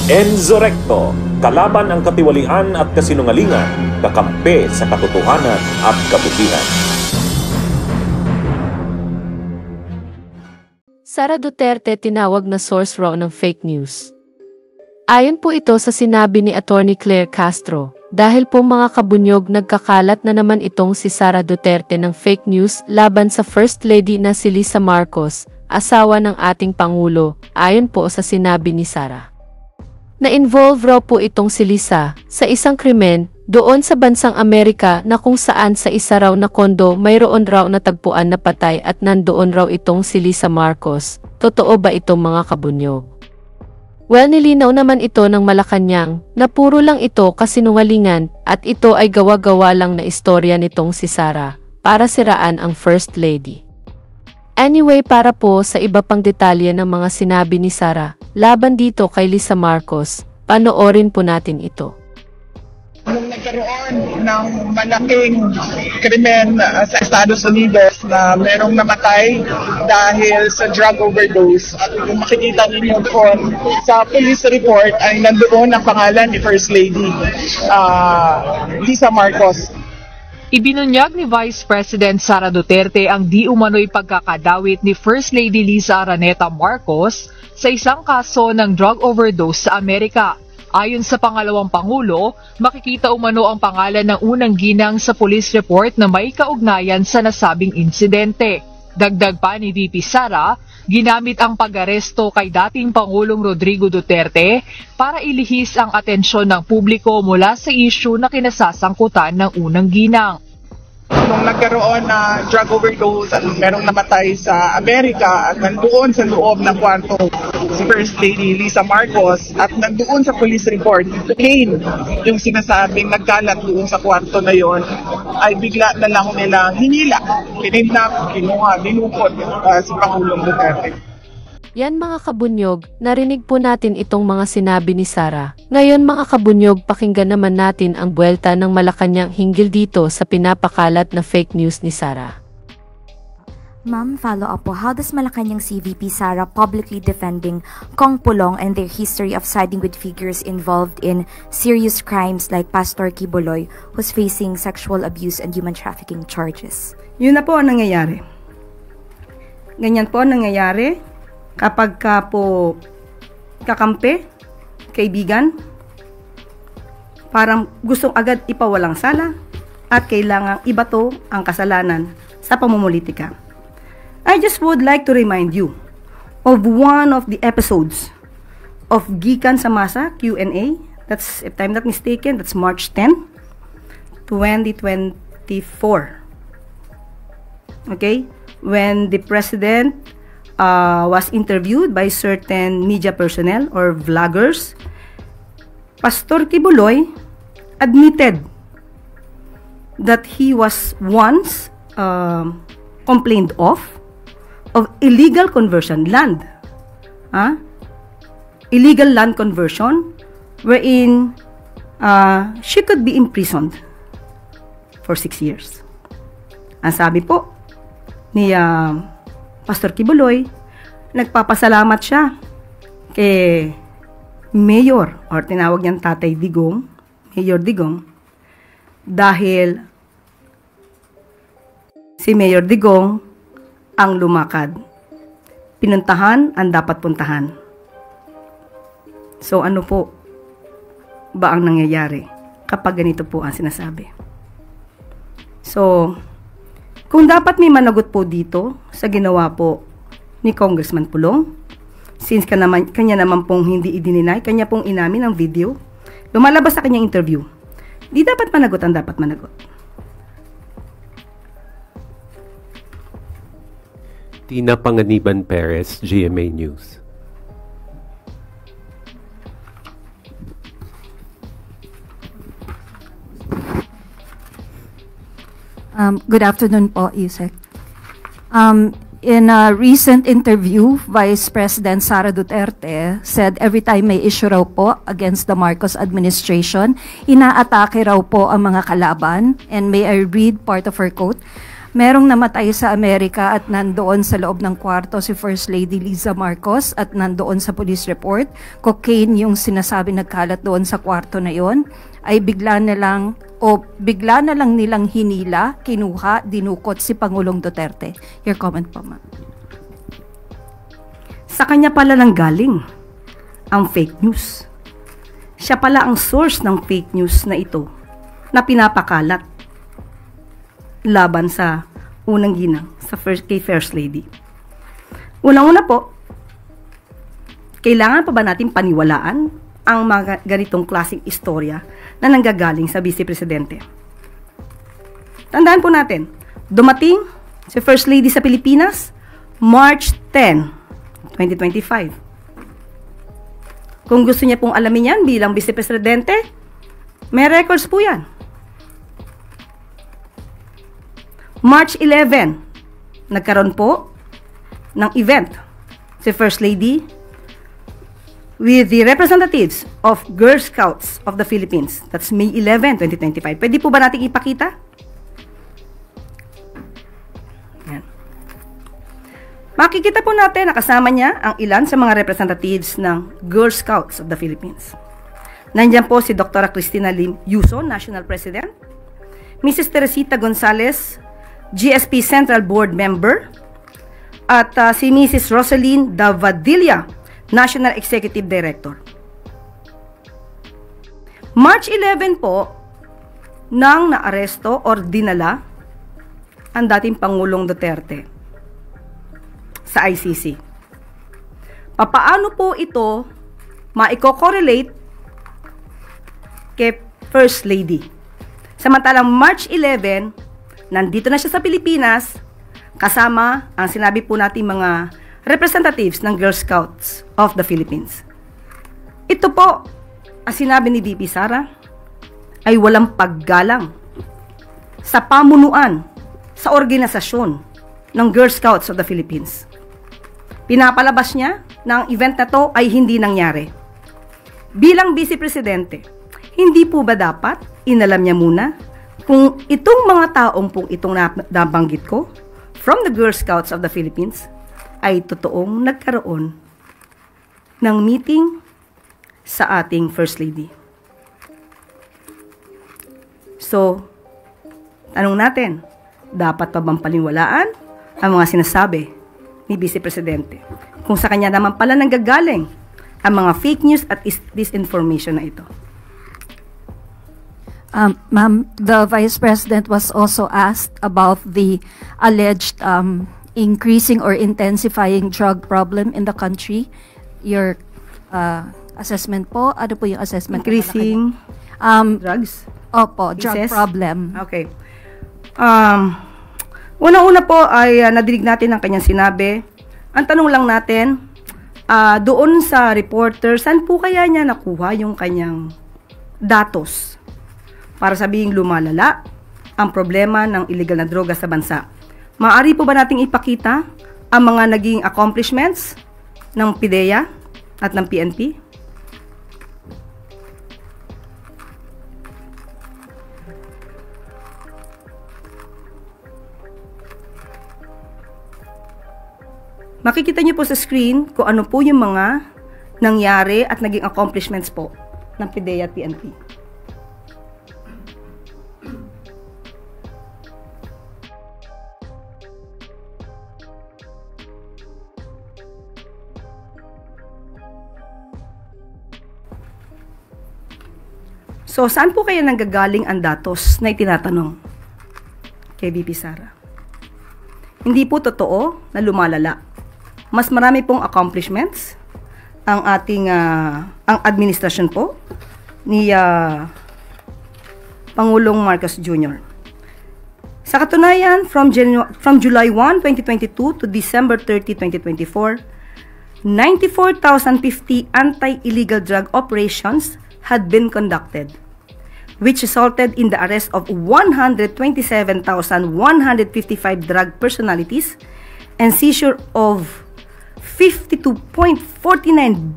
Enzo Recto, kalaban ang katiwalian at kasinungalingan, kakampi sa katotohanan at kabutihan. Sara Duterte tinawag na source raw ng fake news. Ayon po ito sa sinabi ni Attorney Claire Castro, dahil po mga kabunyog nagkakalat na naman itong si Sara Duterte ng fake news laban sa First Lady na si Lisa Marcos, asawa ng ating Pangulo, ayon po sa sinabi ni Sara. Na-involve raw po itong si Lisa sa isang krimen doon sa bansang Amerika na kung saan sa isa raw na kondo mayroon raw natagpuan na patay at nandoon raw itong si Lisa Marcos. Totoo ba itong mga kabunyog? Well, nilinaw naman ito ng Malacanang na puro lang ito kasinungalingan at ito ay gawa-gawa lang na istorya nitong si Sara para siraan ang First Lady. Anyway, para po sa iba pang detalye ng mga sinabi ni Sara laban dito kay Lisa Marcos, panoorin po natin ito. Nung nagkaroon ng malaking krimen sa Estados Unidos na merong namatay dahil sa drug overdose, at kung makikita ninyo doon sa police report ay nandoon ang pangalan ni First Lady Lisa Marcos. Ibinunyag ni Vice President Sara Duterte ang di umano'y pagkakadawit ni First Lady Lisa Araneta Marcos sa isang kaso ng drug overdose sa Amerika. Ayon sa pangalawang Pangulo, makikita umano ang pangalan ng unang ginang sa police report na may kaugnayan sa nasabing insidente. Dagdag pa ni VP Sara, ginamit ang pag-aresto kay dating Pangulong Rodrigo Duterte para ilihis ang atensyon ng publiko mula sa issue na kinasasangkutan ng unang ginang. Nung nagkaroon na drug overdose at merong namatay sa Amerika at nandoon sa loob ng kwarto si First Lady Lisa Marcos at nandoon sa police report, cocaine yung sinasabing nagkalat doon sa kwarto na yon, ay bigla na lang nilang hinila, kinidnap, kinuha, dinukot si Pangulong Duterte. Yan mga kabunyog, narinig po natin itong mga sinabi ni Sara. Ngayon mga kabunyog, pakinggan naman natin ang buwelta ng Malacanang hinggil dito sa pinapakalat na fake news ni Sara. Ma'am, follow up po. How does Malacanang CVP Sara publicly defending Kong Pulong and their history of siding with figures involved in serious crimes like Pastor Quiboloy, who's facing sexual abuse and human trafficking charges? Yun na po ang nangyayari. Ganyan po ang nangyayari kapag ka po kakampi, kaibigan, parang gustong agad ipawalang sala at kailangang ibato ang kasalanan sa pamumulitika. I just would like to remind you of one of the episodes of Gikan sa Masa Q&A. That's, if I'm not mistaken, that's March 10, 2024. Okay? When the President was interviewed by certain media personnel or vloggers, Pastor Quiboloy admitted that he was once complained of illegal conversion land. Illegal land conversion wherein she could be imprisoned for 6 years. Ang sabi po ni Pastor Quiboloy, nagpapasalamat siya kay Mayor, or tinawag niyang Tatay Digong, Mayor Digong, dahil si Mayor Digong ang lumakad. Pinuntahan ang dapat puntahan. So ano po ba ang nangyayari kapag ganito po ang sinasabi? So, kung dapat may managot po dito sa ginawa po ni Congressman Pulong, since kanya naman pong hindi idininay, kanya pong inamin ang video, lumalabas sa kanyang interview, di dapat managot ang dapat managot. Tina Panganiban Perez, GMA News. Good afternoon po, Yusek. In a recent interview, Vice President Sara Duterte said every time may issue raw po against the Marcos administration, inaatake raw po ang mga kalaban. And may I read part of her quote? merong namatay sa Amerika at nandoon sa loob ng kwarto si First Lady Liza Marcos at nandoon sa police report, cocaine yung sinasabi nagkalat doon sa kwarto na yon, ay bigla na lang nilang hinila, kinuha, dinukot si Pangulong Duterte. Your comment po, ma'am. Sa kanya pala nang galing ang fake news. Siya pala ang source ng fake news na ito na pinapakalat laban sa unang ginang kay First Lady. Unang-una po, kailangan pa ba natin paniwalaan ang mga ganitong klaseng istorya na nanggagaling sa Vice Presidente? Tandaan po natin, dumating si First Lady sa Pilipinas March 10, 2025. Kung gusto niya pong alamin yan bilang Vice Presidente, may records po yan. March 11, nagkaroon po ng event si First Lady with the representatives of Girl Scouts of the Philippines. That's May 11, 2025. Pwede po ba natin ipakita? Yan. Makikita po natin na kasama niya ang ilan sa mga representatives ng Girl Scouts of the Philippines. Nandiyan po si Dr. Cristina Lim Yuso, National President, Mrs. Teresita Gonzalez, GSP Central Board Member, at si Mrs. Rosaline Davadilla, National Executive Director. March 11 po, nang naaresto or dinala ang dating Pangulong Duterte sa ICC. Papaano po ito maiko-correlate kay First Lady? Samantalang March 11, nandito na siya sa Pilipinas, kasama ang sinabi po natin mga representatives ng Girl Scouts of the Philippines. Ito po, ang sinabi ni VP Sara, ay walang paggalang sa pamunuan, sa organisasyon ng Girl Scouts of the Philippines. Pinapalabas niya na ang event na to ay hindi nangyari. Bilang Vice Presidente, hindi po ba dapat inalam niya muna kung itong mga taong pong itong nabanggit ko from the Girl Scouts of the Philippines ay totoong nagkaroon ng meeting sa ating First Lady? So, tanong natin, dapat pa bang paniwalaan ang mga sinasabi ni Vice Presidente kung sa kanya naman pala nanggagaling ang mga fake news at disinformation na ito? Ma'am, the Vice President was also asked about the alleged increasing or intensifying drug problem in the country. Your assessment po? Ano po yung assessment? Increasing drugs? Opo, drug problem. Okay. Una-una po ay nadinig natin ang kanyang sinabi. Ang tanong lang natin, doon sa reporter, saan po kaya niya nakuha yung kanyang datos para sabihing lumalala ang problema ng illegal na droga sa bansa? Maaari po ba nating ipakita ang mga naging accomplishments ng PIDEA at ng PNP? Makikita niyo po sa screen kung ano po yung mga nangyari at naging accomplishments po ng PIDEA at PNP. So, saan po kaya nanggagaling ang datos na itinatanong kay VP Sara? Hindi po totoo na lumalala. Mas marami pong accomplishments ang ating ang administrasyon po ni Pangulong Marcos Jr. Sa katunayan, from July 1, 2022 to December 30, 2024, 94,050 anti-illegal drug operations had been conducted, which resulted in the arrest of 127,155 drug personalities and seizure of 52.49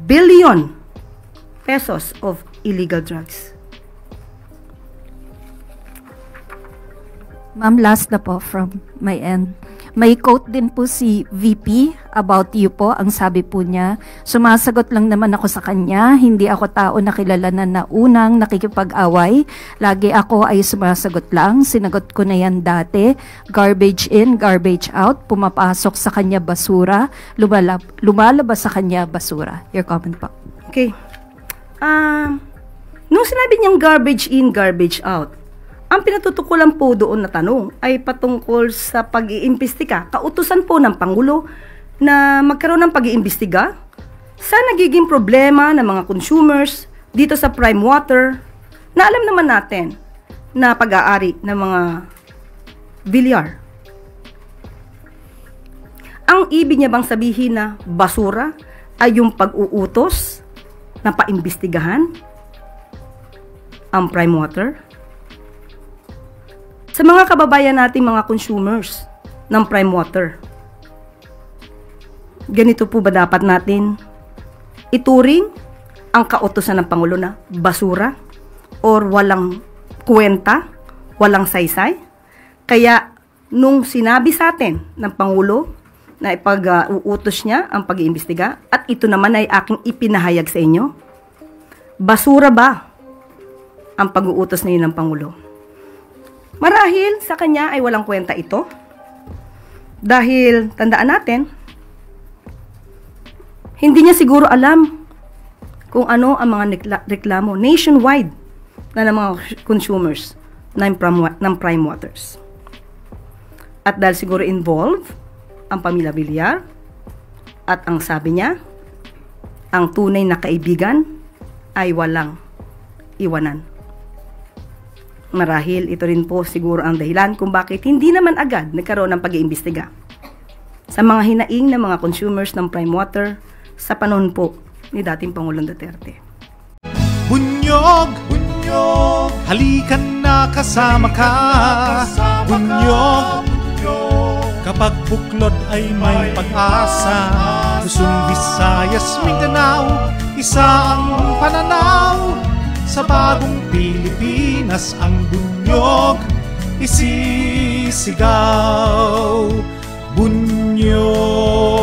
billion pesos of illegal drugs. Ma'am, last na po from my end. May quote din po si VP about you po. Ang sabi po niya, sumasagot lang naman ako sa kanya. Hindi ako tao na kilala na unang nakikipag-away. Lagi ako ay sumasagot lang. Sinagot ko na yan dati. Garbage in, garbage out. Pumapasok sa kanya basura. Lumalabas sa kanya basura. Your comment po. Okay. Nung sinabi niyang garbage in, garbage out, ang pinatutukulan po doon na tanong ay patungkol sa pag-iimbestiga, kautusan po ng Pangulo na magkaroon ng pag-iimbestiga sa nagiging problema ng mga consumers dito sa Prime Water na alam naman natin na pag-aari ng mga Villar. Ang ibig niya bang sabihin na basura ay yung pag-uutos na paimbestigahan ang Prime Water? Sa mga kababayan nating mga consumers ng Prime Water, ganito po ba dapat natin ituring ang kautusan ng Pangulo na basura or walang kwenta, walang saysay? Kaya nung sinabi sa atin ng Pangulo na ipag-uutos niya ang pag-iimbestiga at ito naman ay aking ipinahayag sa inyo, basura ba ang pag-uutos na yun ng Pangulo? Marahil sa kanya ay walang kwenta ito. Dahil, tandaan natin, hindi niya siguro alam kung ano ang mga reklamo nationwide na ng mga consumers ng Prime Waters. At dahil siguro involved ang pamilya Villar, at ang sabi niya, ang tunay na kaibigan ay walang iwanan. Marahil ito rin po siguro ang dahilan kung bakit hindi naman agad nagkaroon ng pag-iimbestiga sa mga hinaing ng mga consumers ng Prime Water sa panahon po ni dating Pangulong Duterte. Bunyog, bunyog, halikan na kasama ka. Bunyog, kapag buklod ay may pag-asa. Luzon, Visayas, Mindanao, isa ang pananaw. Sa bagong Pilipinas ang bunyog isisigaw. Bunyog.